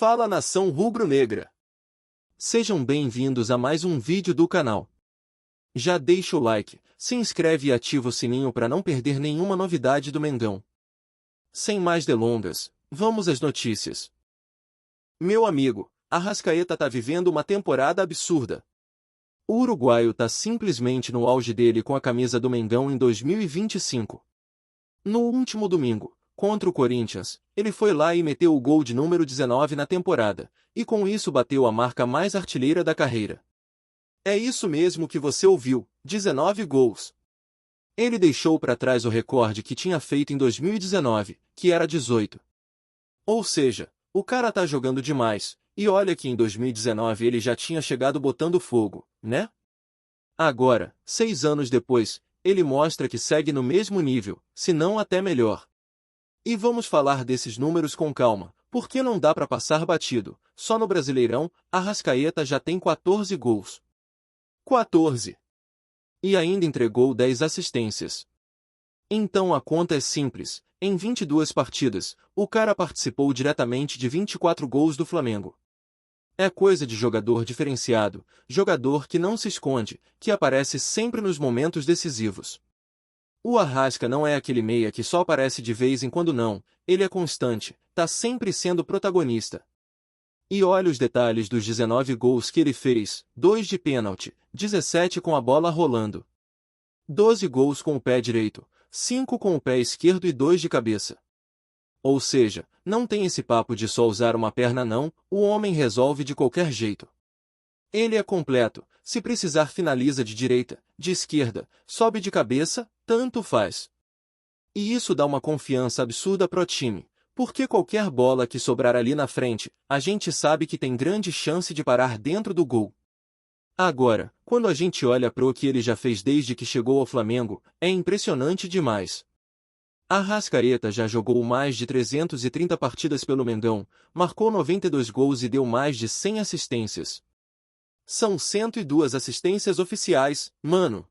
Fala, nação rubro-negra! Sejam bem-vindos a mais um vídeo do canal. Já deixa o like, se inscreve e ativa o sininho para não perder nenhuma novidade do Mengão. Sem mais delongas, vamos às notícias. Meu amigo, Arrascaeta tá vivendo uma temporada absurda. O uruguaio tá simplesmente no auge dele com a camisa do Mengão em 2025. No último domingo, contra o Corinthians, ele foi lá e meteu o gol de número 19 na temporada, e com isso bateu a marca mais artilheira da carreira. É isso mesmo que você ouviu, 19 gols. Ele deixou para trás o recorde que tinha feito em 2019, que era 18. Ou seja, o cara tá jogando demais, e olha que em 2019 ele já tinha chegado botando fogo, né? Agora, 6 anos depois, ele mostra que segue no mesmo nível, se não até melhor. E vamos falar desses números com calma, porque não dá para passar batido. Só no Brasileirão, Arrascaeta já tem 14 gols. 14! E ainda entregou 10 assistências. Então a conta é simples. Em 22 partidas, o cara participou diretamente de 24 gols do Flamengo. É coisa de jogador diferenciado, jogador que não se esconde, que aparece sempre nos momentos decisivos. O Arrasca não é aquele meia que só aparece de vez em quando não, ele é constante, tá sempre sendo protagonista. E olha os detalhes dos 19 gols que ele fez, 2 de pênalti, 17 com a bola rolando. 12 gols com o pé direito, 5 com o pé esquerdo e 2 de cabeça. Ou seja, não tem esse papo de só usar uma perna não, o homem resolve de qualquer jeito. Ele é completo, se precisar finaliza de direita, de esquerda, sobe de cabeça, tanto faz. E isso dá uma confiança absurda pro time, porque qualquer bola que sobrar ali na frente, a gente sabe que tem grande chance de parar dentro do gol. Agora, quando a gente olha pro que ele já fez desde que chegou ao Flamengo, é impressionante demais. Arrascaeta já jogou mais de 330 partidas pelo Mengão, marcou 92 gols e deu mais de 100 assistências. São 102 assistências oficiais, mano.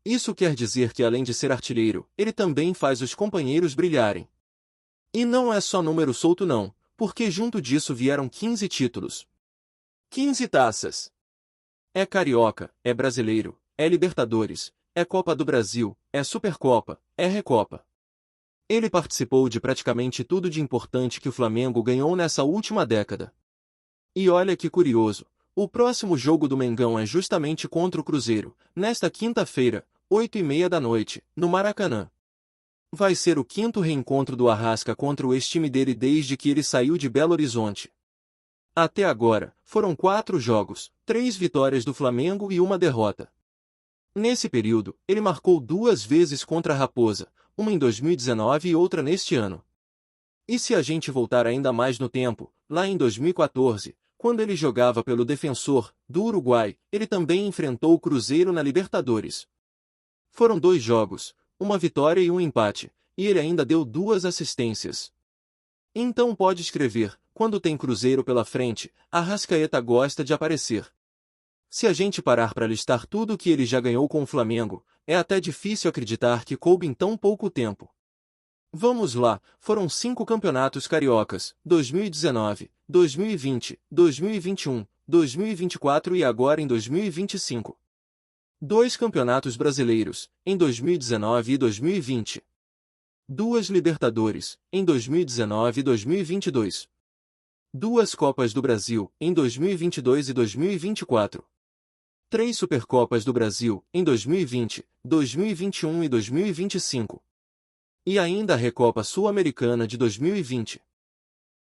Isso quer dizer que além de ser artilheiro, ele também faz os companheiros brilharem. E não é só número solto não, porque junto disso vieram 15 títulos. 15 taças. É Carioca, é Brasileiro, é Libertadores, é Copa do Brasil, é Supercopa, é Recopa. Ele participou de praticamente tudo de importante que o Flamengo ganhou nessa última década. E olha que curioso, o próximo jogo do Mengão é justamente contra o Cruzeiro, nesta quinta-feira, 8h30 da noite, no Maracanã. Vai ser o 5º reencontro do Arrasca contra o ex-time dele desde que ele saiu de Belo Horizonte. Até agora, foram 4 jogos, 3 vitórias do Flamengo e 1 derrota. Nesse período, ele marcou 2 vezes contra a Raposa, uma em 2019 e outra neste ano. E se a gente voltar ainda mais no tempo, lá em 2014, quando ele jogava pelo Defensor, do Uruguai, ele também enfrentou o Cruzeiro na Libertadores. Foram 2 jogos, uma vitória e um empate, e ele ainda deu 2 assistências. Então pode escrever, quando tem Cruzeiro pela frente, Arrascaeta gosta de aparecer. Se a gente parar para listar tudo o que ele já ganhou com o Flamengo, é até difícil acreditar que coube em tão pouco tempo. Vamos lá, foram 5 campeonatos cariocas, 2019, 2020, 2021, 2024 e agora em 2025. 2 campeonatos brasileiros, em 2019 e 2020. 2 Libertadores, em 2019 e 2022. 2 Copas do Brasil, em 2022 e 2024. 3 Supercopas do Brasil, em 2020, 2021 e 2025. E ainda a Recopa Sul-Americana de 2020.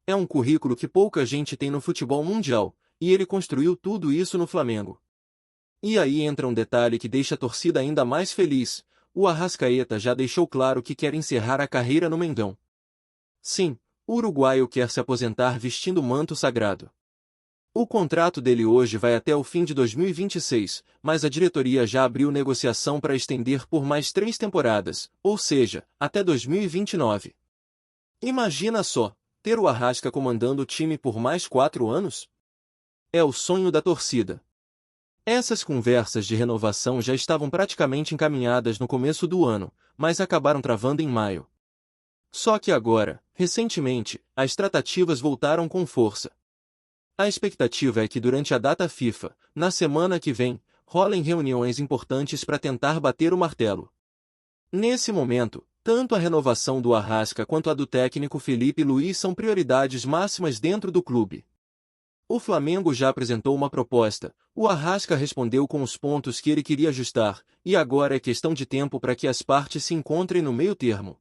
É um currículo que pouca gente tem no futebol mundial, e ele construiu tudo isso no Flamengo. E aí entra um detalhe que deixa a torcida ainda mais feliz, o Arrascaeta já deixou claro que quer encerrar a carreira no Mengão. Sim, o uruguaio quer se aposentar vestindo o manto sagrado. O contrato dele hoje vai até o fim de 2026, mas a diretoria já abriu negociação para estender por mais 3 temporadas, ou seja, até 2029. Imagina só, ter o Arrasca comandando o time por mais 4 anos? É o sonho da torcida. Essas conversas de renovação já estavam praticamente encaminhadas no começo do ano, mas acabaram travando em maio. Só que agora, recentemente, as tratativas voltaram com força. A expectativa é que durante a data FIFA, na semana que vem, rolem reuniões importantes para tentar bater o martelo. Nesse momento, tanto a renovação do Arrasca quanto a do técnico Felipe Luís são prioridades máximas dentro do clube. O Flamengo já apresentou uma proposta, o Arrasca respondeu com os pontos que ele queria ajustar, e agora é questão de tempo para que as partes se encontrem no meio termo.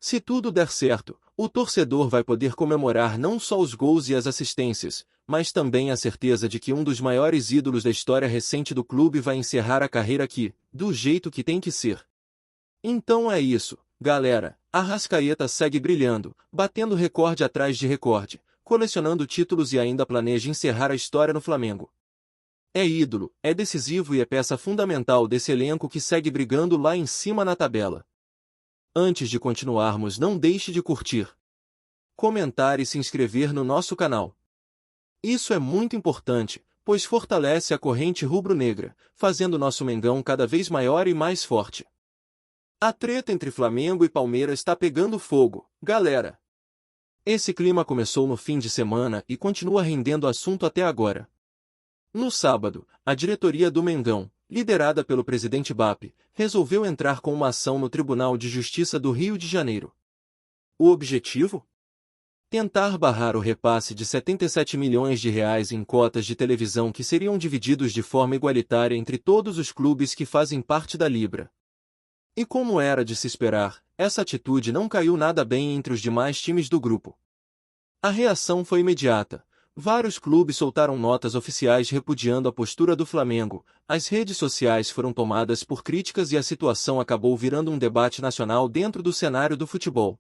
Se tudo der certo, o torcedor vai poder comemorar não só os gols e as assistências, mas também a certeza de que um dos maiores ídolos da história recente do clube vai encerrar a carreira aqui, do jeito que tem que ser. Então é isso, galera. Arrascaeta segue brilhando, batendo recorde atrás de recorde, colecionando títulos e ainda planeja encerrar a história no Flamengo. É ídolo, é decisivo e é peça fundamental desse elenco que segue brigando lá em cima na tabela. Antes de continuarmos, não deixe de curtir, comentar e se inscrever no nosso canal. Isso é muito importante, pois fortalece a corrente rubro-negra, fazendo nosso Mengão cada vez maior e mais forte. A treta entre Flamengo e Palmeiras está pegando fogo, galera. Esse clima começou no fim de semana e continua rendendo assunto até agora. No sábado, a diretoria do Mengão, liderada pelo presidente BAP, resolveu entrar com uma ação no Tribunal de Justiça do Rio de Janeiro. O objetivo? Tentar barrar o repasse de 77 milhões de reais em cotas de televisão que seriam divididos de forma igualitária entre todos os clubes que fazem parte da Libra. E como era de se esperar, essa atitude não caiu nada bem entre os demais times do grupo. A reação foi imediata. Vários clubes soltaram notas oficiais repudiando a postura do Flamengo, as redes sociais foram tomadas por críticas e a situação acabou virando um debate nacional dentro do cenário do futebol.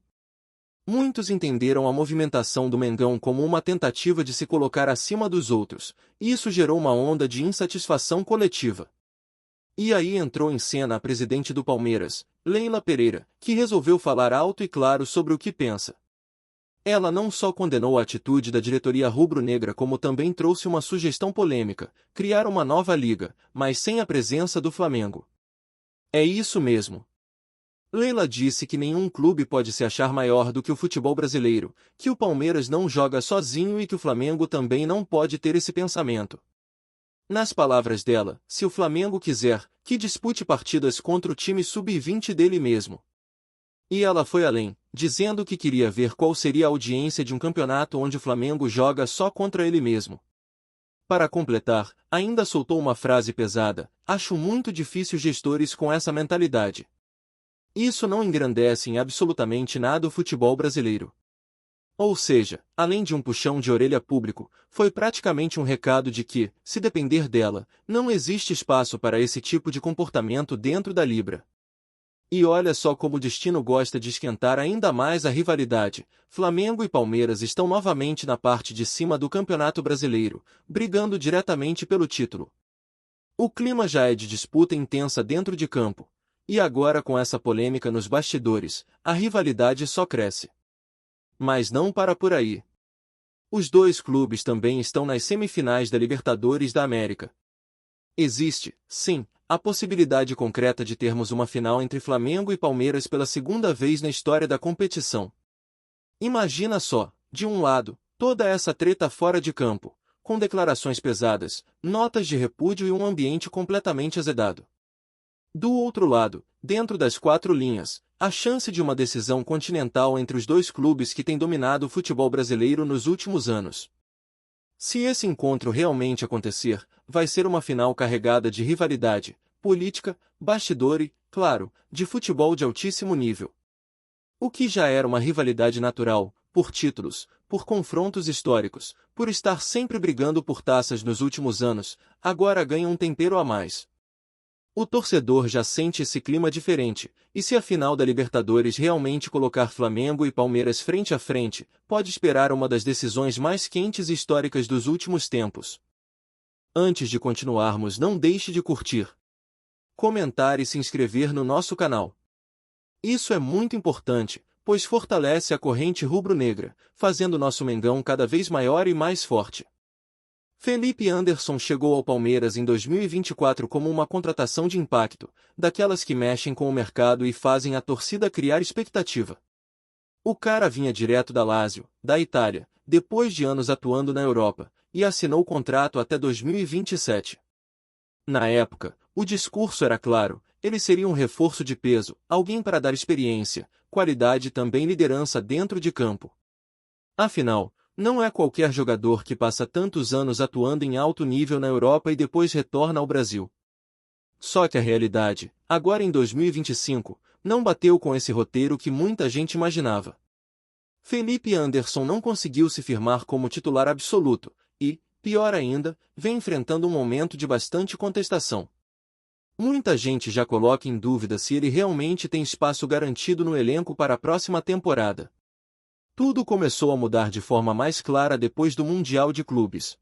Muitos entenderam a movimentação do Mengão como uma tentativa de se colocar acima dos outros, e isso gerou uma onda de insatisfação coletiva. E aí entrou em cena a presidente do Palmeiras, Leila Pereira, que resolveu falar alto e claro sobre o que pensa. Ela não só condenou a atitude da diretoria rubro-negra como também trouxe uma sugestão polêmica, criar uma nova liga, mas sem a presença do Flamengo. É isso mesmo. Leila disse que nenhum clube pode se achar maior do que o futebol brasileiro, que o Palmeiras não joga sozinho e que o Flamengo também não pode ter esse pensamento. Nas palavras dela, se o Flamengo quiser, que dispute partidas contra o time sub-20 dele mesmo. E ela foi além, dizendo que queria ver qual seria a audiência de um campeonato onde o Flamengo joga só contra ele mesmo. Para completar, ainda soltou uma frase pesada: acho muito difícil gestores com essa mentalidade. Isso não engrandece em absolutamente nada o futebol brasileiro. Ou seja, além de um puxão de orelha público, foi praticamente um recado de que, se depender dela, não existe espaço para esse tipo de comportamento dentro da Libra. E olha só como o destino gosta de esquentar ainda mais a rivalidade. Flamengo e Palmeiras estão novamente na parte de cima do Campeonato Brasileiro, brigando diretamente pelo título. O clima já é de disputa intensa dentro de campo. E agora com essa polêmica nos bastidores, a rivalidade só cresce. Mas não para por aí. Os dois clubes também estão nas semifinais da Libertadores da América. Existe, sim, a possibilidade concreta de termos uma final entre Flamengo e Palmeiras pela segunda vez na história da competição. Imagina só, de um lado, toda essa treta fora de campo, com declarações pesadas, notas de repúdio e um ambiente completamente azedado. Do outro lado, dentro das quatro linhas, a chance de uma decisão continental entre os dois clubes que têm dominado o futebol brasileiro nos últimos anos. Se esse encontro realmente acontecer, vai ser uma final carregada de rivalidade, política, bastidor e, claro, de futebol de altíssimo nível. O que já era uma rivalidade natural, por títulos, por confrontos históricos, por estar sempre brigando por taças nos últimos anos, agora ganha um tempero a mais. O torcedor já sente esse clima diferente, e se a final da Libertadores realmente colocar Flamengo e Palmeiras frente a frente, pode esperar uma das decisões mais quentes e históricas dos últimos tempos. Antes de continuarmos, não deixe de curtir, comentar e se inscrever no nosso canal. Isso é muito importante, pois fortalece a corrente rubro-negra, fazendo nosso Mengão cada vez maior e mais forte. Felipe Anderson chegou ao Palmeiras em 2024 como uma contratação de impacto, daquelas que mexem com o mercado e fazem a torcida criar expectativa. O cara vinha direto da Lazio, da Itália, depois de anos atuando na Europa, e assinou contrato até 2027. Na época, o discurso era claro: ele seria um reforço de peso, alguém para dar experiência, qualidade e também liderança dentro de campo. Afinal, não é qualquer jogador que passa tantos anos atuando em alto nível na Europa e depois retorna ao Brasil. Só que a realidade, agora em 2025, não bateu com esse roteiro que muita gente imaginava. Felipe Anderson não conseguiu se firmar como titular absoluto e, pior ainda, vem enfrentando um momento de bastante contestação. Muita gente já coloca em dúvida se ele realmente tem espaço garantido no elenco para a próxima temporada. Tudo começou a mudar de forma mais clara depois do Mundial de Clubes.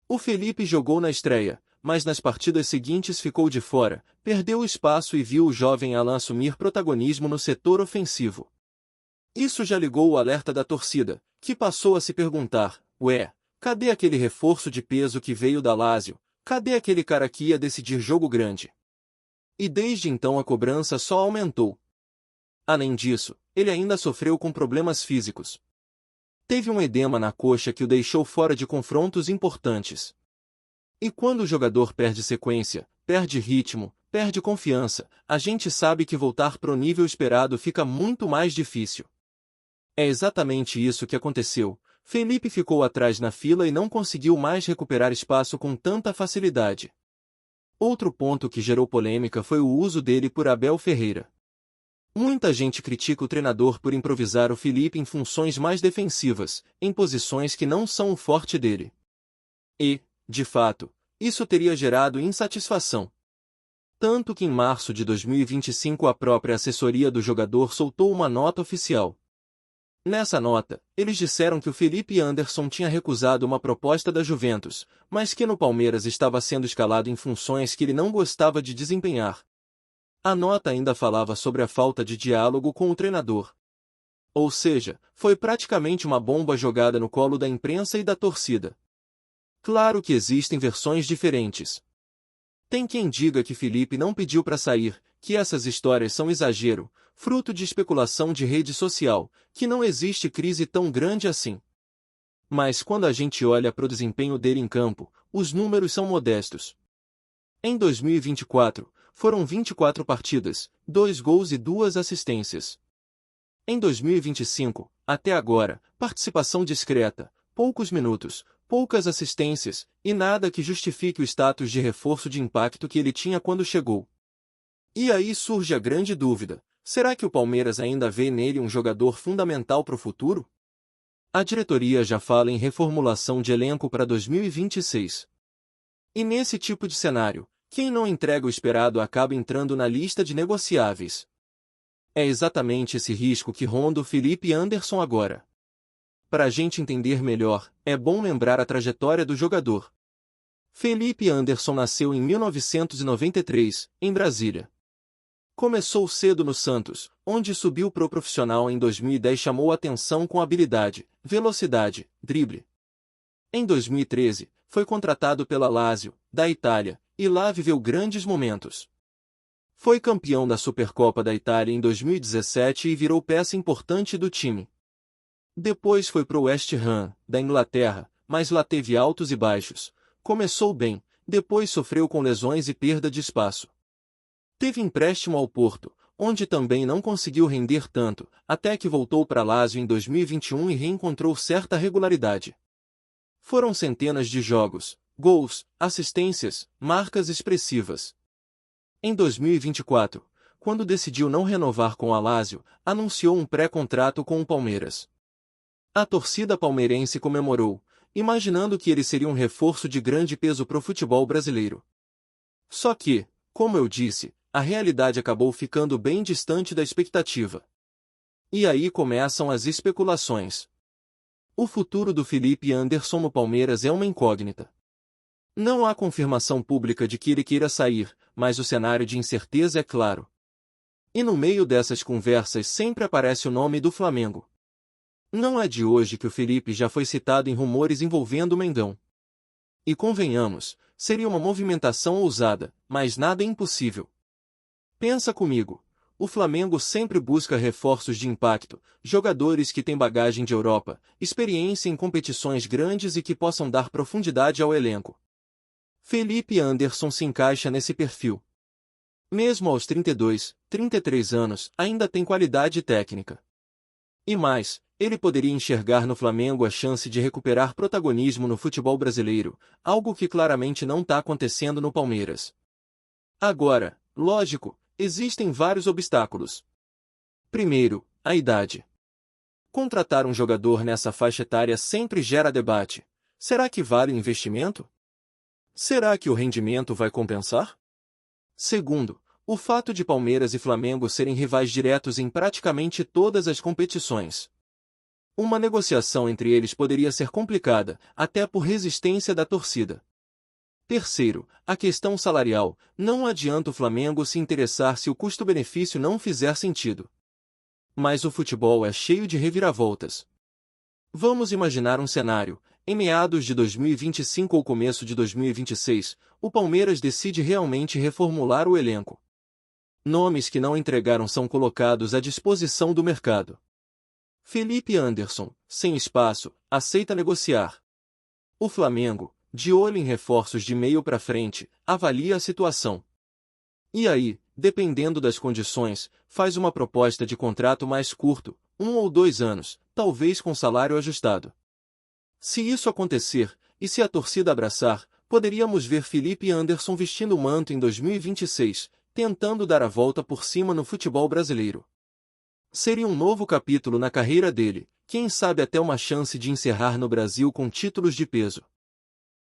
O Felipe jogou na estreia, mas nas partidas seguintes ficou de fora, perdeu espaço e viu o jovem Alan assumir protagonismo no setor ofensivo. Isso já ligou o alerta da torcida, que passou a se perguntar: ué, cadê aquele reforço de peso que veio da Lazio? Cadê aquele cara que ia decidir jogo grande? E desde então a cobrança só aumentou. Além disso, ele ainda sofreu com problemas físicos. Teve um edema na coxa que o deixou fora de confrontos importantes. E quando o jogador perde sequência, perde ritmo, perde confiança, a gente sabe que voltar pro nível esperado fica muito mais difícil. É exatamente isso que aconteceu. Felipe ficou atrás na fila e não conseguiu mais recuperar espaço com tanta facilidade. Outro ponto que gerou polêmica foi o uso dele por Abel Ferreira. Muita gente critica o treinador por improvisar o Felipe em funções mais defensivas, em posições que não são o forte dele. E, de fato, isso teria gerado insatisfação. Tanto que em março de 2025 a própria assessoria do jogador soltou uma nota oficial. Nessa nota, eles disseram que o Felipe Anderson tinha recusado uma proposta da Juventus, mas que no Palmeiras estava sendo escalado em funções que ele não gostava de desempenhar. A nota ainda falava sobre a falta de diálogo com o treinador. Ou seja, foi praticamente uma bomba jogada no colo da imprensa e da torcida. Claro que existem versões diferentes. Tem quem diga que Felipe não pediu para sair, que essas histórias são exagero, fruto de especulação de rede social, que não existe crise tão grande assim. Mas quando a gente olha para o desempenho dele em campo, os números são modestos. Em 2024, foram 24 partidas, 2 gols e 2 assistências. Em 2025, até agora, participação discreta, poucos minutos, poucas assistências, e nada que justifique o status de reforço de impacto que ele tinha quando chegou. E aí surge a grande dúvida: será que o Palmeiras ainda vê nele um jogador fundamental para o futuro? A diretoria já fala em reformulação de elenco para 2026. E nesse tipo de cenário, quem não entrega o esperado acaba entrando na lista de negociáveis. É exatamente esse risco que ronda o Felipe Anderson agora. Para a gente entender melhor, é bom lembrar a trajetória do jogador. Felipe Anderson nasceu em 1993, em Brasília. Começou cedo no Santos, onde subiu pro profissional em 2010 e chamou atenção com habilidade, velocidade, drible. Em 2013, foi contratado pela Lazio, da Itália, e lá viveu grandes momentos. Foi campeão da Supercopa da Itália em 2017 e virou peça importante do time. Depois foi pro West Ham, da Inglaterra, mas lá teve altos e baixos. Começou bem, depois sofreu com lesões e perda de espaço. Teve empréstimo ao Porto, onde também não conseguiu render tanto, até que voltou para Lazio em 2021 e reencontrou certa regularidade. Foram centenas de jogos, gols, assistências, marcas expressivas. Em 2024, quando decidiu não renovar com a Lazio, anunciou um pré-contrato com o Palmeiras. A torcida palmeirense comemorou, imaginando que ele seria um reforço de grande peso para o futebol brasileiro. Só que, como eu disse, a realidade acabou ficando bem distante da expectativa. E aí começam as especulações. O futuro do Felipe Anderson no Palmeiras é uma incógnita. Não há confirmação pública de que ele queira sair, mas o cenário de incerteza é claro. E no meio dessas conversas sempre aparece o nome do Flamengo. Não é de hoje que o Felipe já foi citado em rumores envolvendo o Mengão. E convenhamos, seria uma movimentação ousada, mas nada impossível. Pensa comigo, o Flamengo sempre busca reforços de impacto, jogadores que têm bagagem de Europa, experiência em competições grandes e que possam dar profundidade ao elenco. Felipe Anderson se encaixa nesse perfil. Mesmo aos 32, 33 anos, ainda tem qualidade técnica. E mais, ele poderia enxergar no Flamengo a chance de recuperar protagonismo no futebol brasileiro, algo que claramente não está acontecendo no Palmeiras. Agora, lógico, existem vários obstáculos. Primeiro, a idade. Contratar um jogador nessa faixa etária sempre gera debate. Será que vale o investimento? Será que o rendimento vai compensar? Segundo, o fato de Palmeiras e Flamengo serem rivais diretos em praticamente todas as competições. Uma negociação entre eles poderia ser complicada, até por resistência da torcida. Terceiro, a questão salarial. Não adianta o Flamengo se interessar se o custo-benefício não fizer sentido. Mas o futebol é cheio de reviravoltas. Vamos imaginar um cenário. Em meados de 2025 ou começo de 2026, o Palmeiras decide realmente reformular o elenco. Nomes que não entregaram são colocados à disposição do mercado. Felipe Anderson, sem espaço, aceita negociar. O Flamengo, de olho em reforços de meio para frente, avalia a situação. E aí, dependendo das condições, faz uma proposta de contrato mais curto, 1 ou 2 anos, talvez com salário ajustado. Se isso acontecer, e se a torcida abraçar, poderíamos ver Felipe Anderson vestindo o manto em 2026, tentando dar a volta por cima no futebol brasileiro. Seria um novo capítulo na carreira dele, quem sabe até uma chance de encerrar no Brasil com títulos de peso.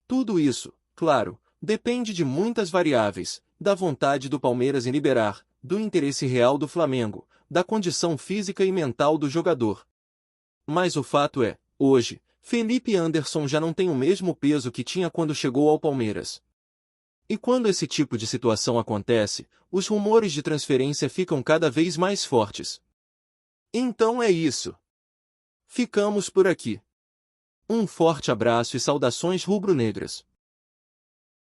Tudo isso, claro, depende de muitas variáveis, da vontade do Palmeiras em liberar, do interesse real do Flamengo, da condição física e mental do jogador. Mas o fato é, hoje, Felipe Anderson já não tem o mesmo peso que tinha quando chegou ao Palmeiras. E quando esse tipo de situação acontece, os rumores de transferência ficam cada vez mais fortes. Então é isso. Ficamos por aqui. Um forte abraço e saudações rubro-negras.